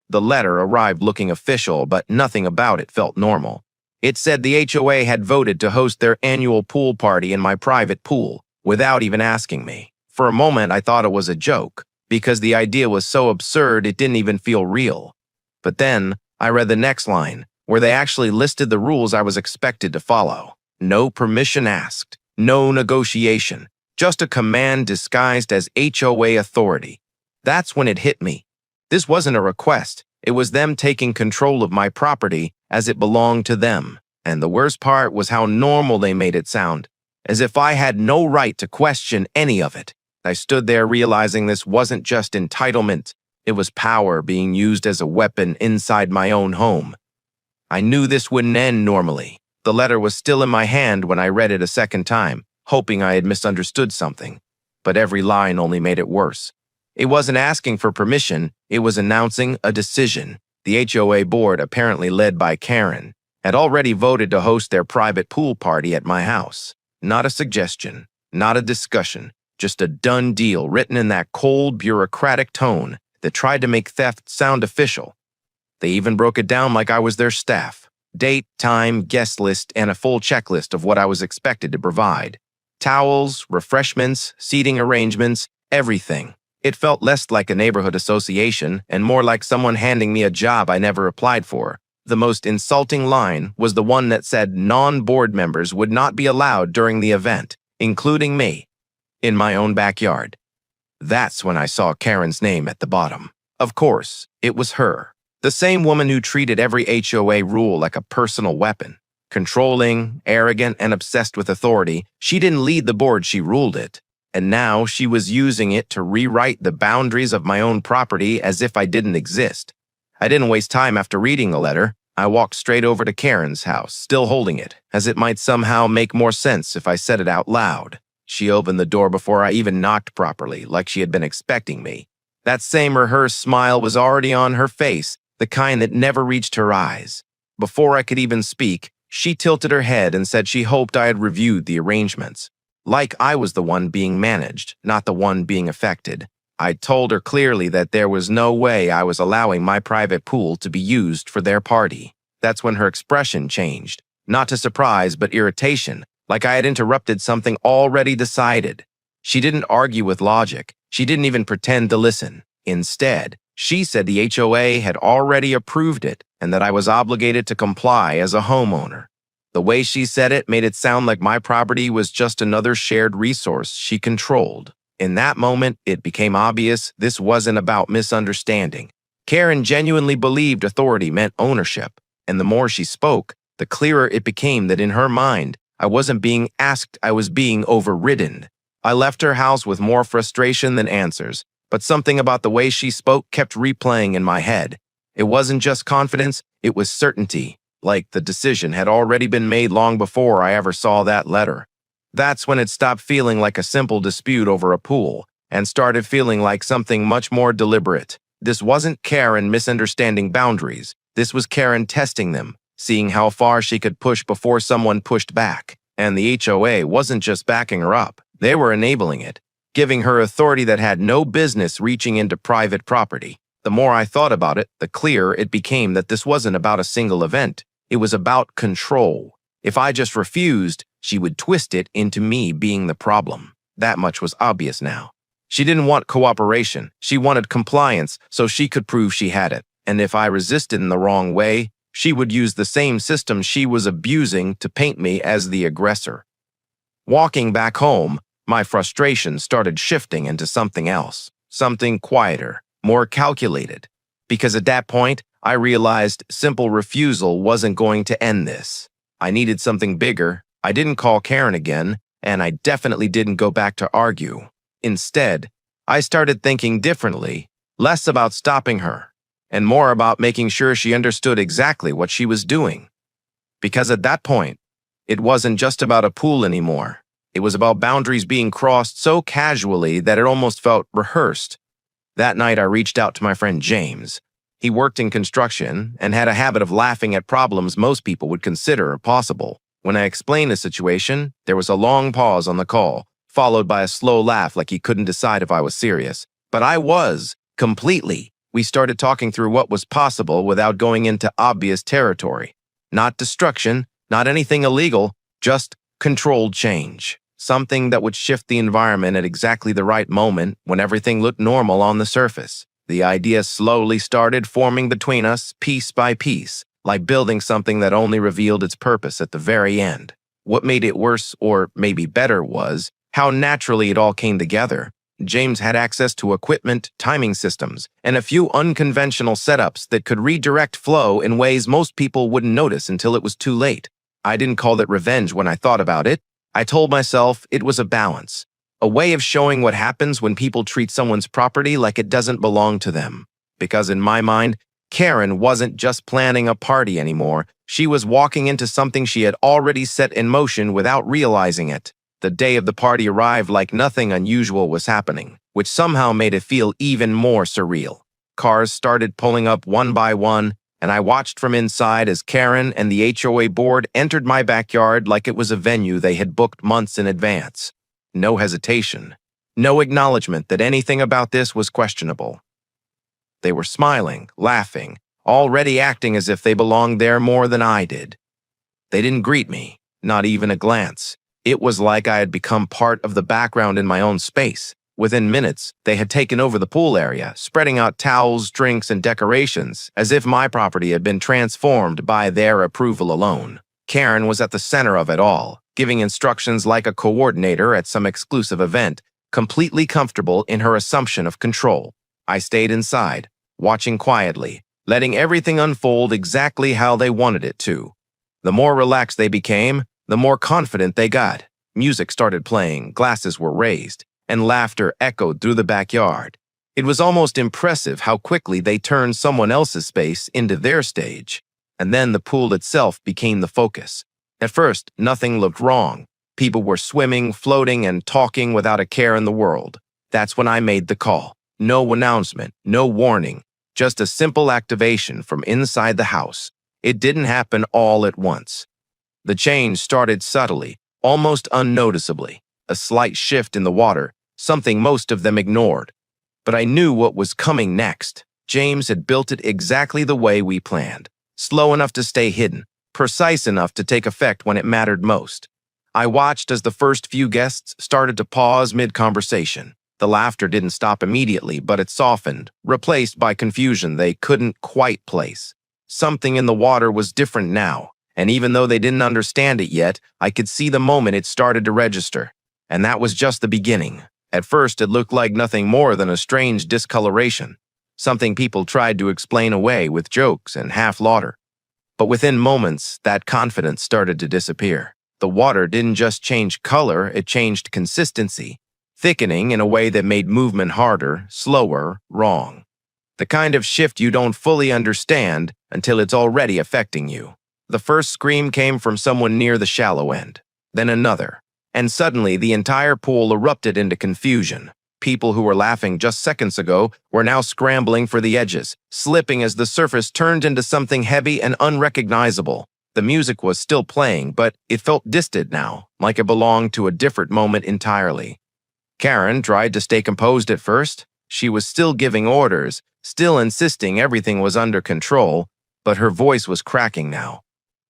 The letter arrived looking official, but nothing about it felt normal. It said the HOA had voted to host their annual pool party in my private pool, without even asking me. For a moment, I thought it was a joke, because the idea was so absurd it didn't even feel real. But then, I read the next line, where they actually listed the rules I was expected to follow. No permission asked, no negotiation, just a command disguised as HOA authority. That's when it hit me. This wasn't a request. It was them taking control of my property as it belonged to them. And the worst part was how normal they made it sound, as if I had no right to question any of it. I stood there realizing this wasn't just entitlement. It was power being used as a weapon inside my own home. I knew this wouldn't end normally. The letter was still in my hand when I read it a second time, hoping I had misunderstood something. But every line only made it worse. It wasn't asking for permission, it was announcing a decision. The HOA board, apparently led by Karen, had already voted to host their private pool party at my house. Not a suggestion, not a discussion, just a done deal written in that cold, bureaucratic tone that tried to make theft sound official. They even broke it down like I was their staff. Date, time, guest list, and a full checklist of what I was expected to provide. Towels, refreshments, seating arrangements, everything. It felt less like a neighborhood association and more like someone handing me a job I never applied for. The most insulting line was the one that said non-board members would not be allowed during the event, including me, in my own backyard. That's when I saw Karen's name at the bottom. Of course, it was her. The same woman who treated every HOA rule like a personal weapon. Controlling, arrogant, and obsessed with authority, she didn't lead the board, she ruled it. And now she was using it to rewrite the boundaries of my own property as if I didn't exist. I didn't waste time after reading the letter. I walked straight over to Karen's house, still holding it, as it might somehow make more sense if I said it out loud. She opened the door before I even knocked properly, like she had been expecting me. That same rehearsed smile was already on her face, the kind that never reached her eyes. Before I could even speak, she tilted her head and said she hoped I had reviewed the arrangements. Like I was the one being managed, not the one being affected. I told her clearly that there was no way I was allowing my private pool to be used for their party. That's when her expression changed, not to surprise but irritation, like I had interrupted something already decided. She didn't argue with logic. She didn't even pretend to listen. Instead, she said the HOA had already approved it and that I was obligated to comply as a homeowner. The way she said it made it sound like my property was just another shared resource she controlled. In that moment, it became obvious this wasn't about misunderstanding. Karen genuinely believed authority meant ownership, and the more she spoke, the clearer it became that in her mind, I wasn't being asked, I was being overridden. I left her house with more frustration than answers, but something about the way she spoke kept replaying in my head. It wasn't just confidence, it was certainty, like the decision had already been made long before I ever saw that letter. That's when it stopped feeling like a simple dispute over a pool and started feeling like something much more deliberate. This wasn't Karen misunderstanding boundaries. This was Karen testing them, seeing how far she could push before someone pushed back. And the HOA wasn't just backing her up. They were enabling it, giving her authority that had no business reaching into private property. The more I thought about it, the clearer it became that this wasn't about a single event. It was about control. If I just refused, she would twist it into me being the problem. That much was obvious now. She didn't want cooperation. She wanted compliance so she could prove she had it. And if I resisted in the wrong way, she would use the same system she was abusing to paint me as the aggressor. Walking back home, my frustration started shifting into something else, something quieter, more calculated. Because at that point, I realized simple refusal wasn't going to end this. I needed something bigger. I didn't call Karen again, and I definitely didn't go back to argue. Instead, I started thinking differently, less about stopping her, and more about making sure she understood exactly what she was doing. Because at that point, it wasn't just about a pool anymore. It was about boundaries being crossed so casually that it almost felt rehearsed. That night, I reached out to my friend James. He worked in construction and had a habit of laughing at problems most people would consider possible. When I explained the situation, there was a long pause on the call, followed by a slow laugh like he couldn't decide if I was serious. But I was, completely. We started talking through what was possible without going into obvious territory. Not destruction, not anything illegal, just controlled change. Something that would shift the environment at exactly the right moment when everything looked normal on the surface. The idea slowly started forming between us, piece by piece, like building something that only revealed its purpose at the very end. What made it worse, or maybe better, was how naturally it all came together. James had access to equipment, timing systems, and a few unconventional setups that could redirect flow in ways most people wouldn't notice until it was too late. I didn't call it revenge when I thought about it. I told myself it was a balance, a way of showing what happens when people treat someone's property like it doesn't belong to them. Because in my mind, Karen wasn't just planning a party anymore. She was walking into something she had already set in motion without realizing it. The day of the party arrived like nothing unusual was happening, which somehow made it feel even more surreal. Cars started pulling up one by one, and I watched from inside as Karen and the HOA board entered my backyard like it was a venue they had booked months in advance. No hesitation, no acknowledgement that anything about this was questionable. They were smiling, laughing, already acting as if they belonged there more than I did. They didn't greet me, not even a glance. It was like I had become part of the background in my own space. Within minutes, they had taken over the pool area, spreading out towels, drinks, and decorations, as if my property had been transformed by their approval alone. Karen was at the center of it all, giving instructions like a coordinator at some exclusive event, completely comfortable in her assumption of control. I stayed inside, watching quietly, letting everything unfold exactly how they wanted it to. The more relaxed they became, the more confident they got. Music started playing, glasses were raised, and laughter echoed through the backyard. It was almost impressive how quickly they turned someone else's space into their stage. And then the pool itself became the focus. At first, nothing looked wrong. People were swimming, floating, and talking without a care in the world. That's when I made the call. No announcement, no warning, just a simple activation from inside the house. It didn't happen all at once. The change started subtly, almost unnoticeably, a slight shift in the water, something most of them ignored. But I knew what was coming next. James had built it exactly the way we planned, slow enough to stay hidden, precise enough to take effect when it mattered most. I watched as the first few guests started to pause mid-conversation. The laughter didn't stop immediately, but it softened, replaced by confusion they couldn't quite place. Something in the water was different now. And even though they didn't understand it yet, I could see the moment it started to register. And that was just the beginning. At first, it looked like nothing more than a strange discoloration, something people tried to explain away with jokes and half-laughter. But within moments, that confidence started to disappear. The water didn't just change color, it changed consistency, thickening in a way that made movement harder, slower, wrong. The kind of shift you don't fully understand until it's already affecting you. The first scream came from someone near the shallow end, then another, and suddenly the entire pool erupted into confusion. People who were laughing just seconds ago were now scrambling for the edges, slipping as the surface turned into something heavy and unrecognizable. The music was still playing, but it felt distant now, like it belonged to a different moment entirely. Karen tried to stay composed at first. She was still giving orders, still insisting everything was under control, but her voice was cracking now.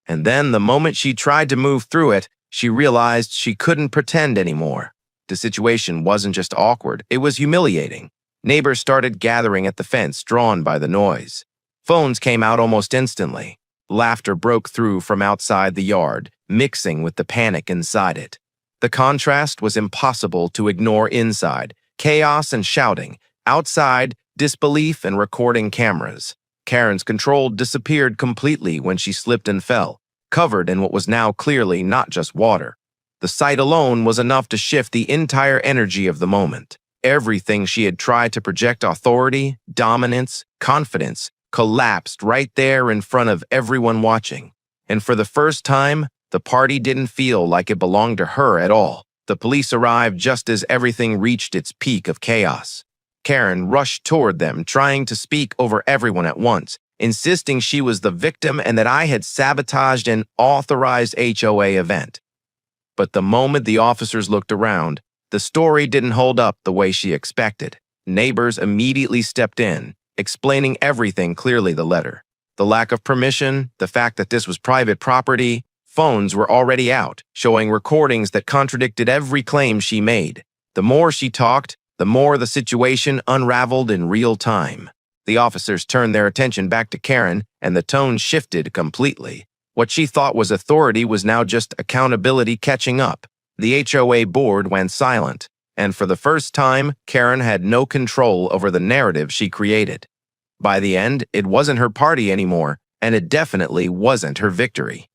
And then, the moment she tried to move through it, she realized she couldn't pretend anymore. The situation wasn't just awkward, it was humiliating. Neighbors started gathering at the fence, drawn by the noise. Phones came out almost instantly. Laughter broke through from outside the yard, mixing with the panic inside it. The contrast was impossible to ignore inside. Chaos and shouting. Outside, disbelief and recording cameras. Karen's control disappeared completely when she slipped and fell, covered in what was now clearly not just water. The sight alone was enough to shift the entire energy of the moment. Everything she had tried to project authority, dominance, confidence, collapsed right there in front of everyone watching. And for the first time, the party didn't feel like it belonged to her at all. The police arrived just as everything reached its peak of chaos. Karen rushed toward them, trying to speak over everyone at once, insisting she was the victim and that I had sabotaged an authorized HOA event. But the moment the officers looked around, the story didn't hold up the way she expected. Neighbors immediately stepped in, explaining everything clearly. The letter, the lack of permission, the fact that this was private property. Phones were already out, showing recordings that contradicted every claim she made. The more she talked, the more the situation unraveled in real time. The officers turned their attention back to Karen, and the tone shifted completely. What she thought was authority was now just accountability catching up. The HOA board went silent, and for the first time, Karen had no control over the narrative she created. By the end, it wasn't her party anymore, and it definitely wasn't her victory.